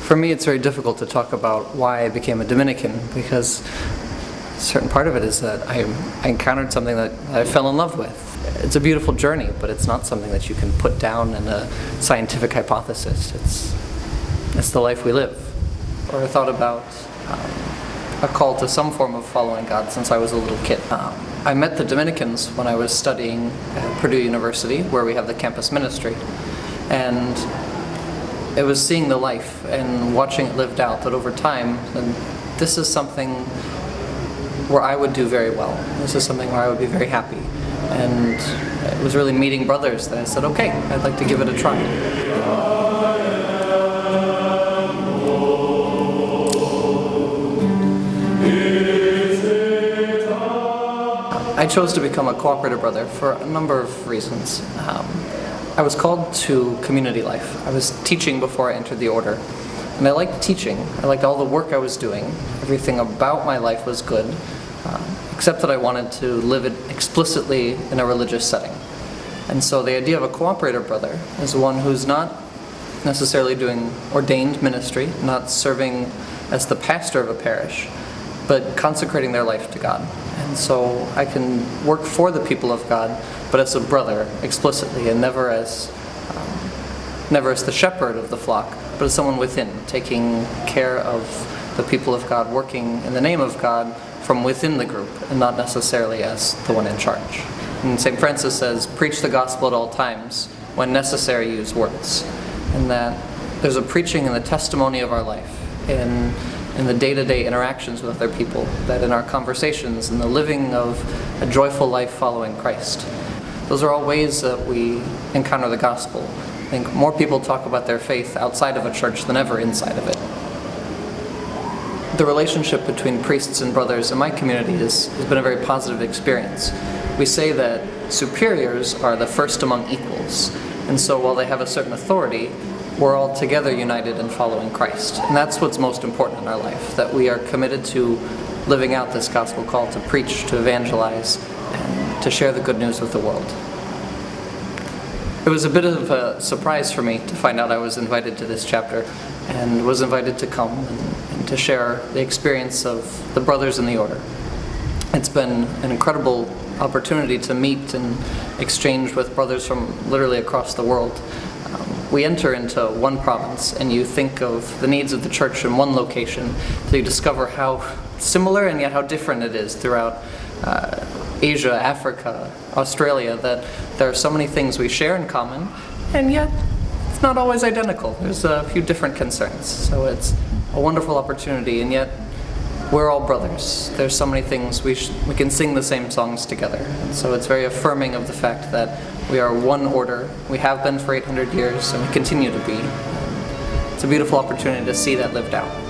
For me, it's very difficult to talk about why I became a Dominican, because a certain part of it is that I encountered something that I fell in love with. It's a beautiful journey, but it's not something that you can put down in a scientific hypothesis. It's the life we live. Or I thought about a call to some form of following God since I was a little kid. I met the Dominicans when I was studying at Purdue University, where we have the campus ministry. And it was seeing the life and watching it lived out that over time, and this is something where I would do very well. This is something where I would be very happy. And it was really meeting brothers that I said, okay, I'd like to give it a try. I chose to become a cooperator brother for a number of reasons. I was called to community life. I was teaching before I entered the Order. And I liked teaching. I liked all the work I was doing. Everything about my life was good, except that I wanted to live it explicitly in a religious setting. And so the idea of a cooperator brother is one who's not necessarily doing ordained ministry, not serving as the pastor of a parish, but consecrating their life to God. And so I can work for the people of God, but as a brother explicitly, and never as the shepherd of the flock, but as someone within, taking care of the people of God, working in the name of God from within the group, and not necessarily as the one in charge. And St. Francis says, preach the gospel at all times, when necessary use words. And that there's a preaching in the testimony of our life, in the day-to-day interactions with other people, that in our conversations, in the living of a joyful life following Christ. Those are all ways that we encounter the gospel. I think more people talk about their faith outside of a church than ever inside of it. The relationship between priests and brothers in my community has been a very positive experience. We say that superiors are the first among equals, and so while they have a certain authority, we're all together united in following Christ. And that's what's most important in our life, that we are committed to living out this gospel call to preach, to evangelize, and to share the good news with the world. It was a bit of a surprise for me to find out I was invited to this chapter, and was invited to come and to share the experience of the brothers in the Order. It's been an incredible opportunity to meet and exchange with brothers from literally across the world. We enter into one province and you think of the needs of the church in one location, so you discover how similar and yet how different it is throughout Asia, Africa, Australia, that there are so many things we share in common, and yet it's not always identical. There's a few different concerns. So it's a wonderful opportunity, and yet we're all brothers. There's so many things we can sing the same songs together. And so it's very affirming of the fact that we are one order. We have been for 800 years, and we continue to be. It's a beautiful opportunity to see that lived out.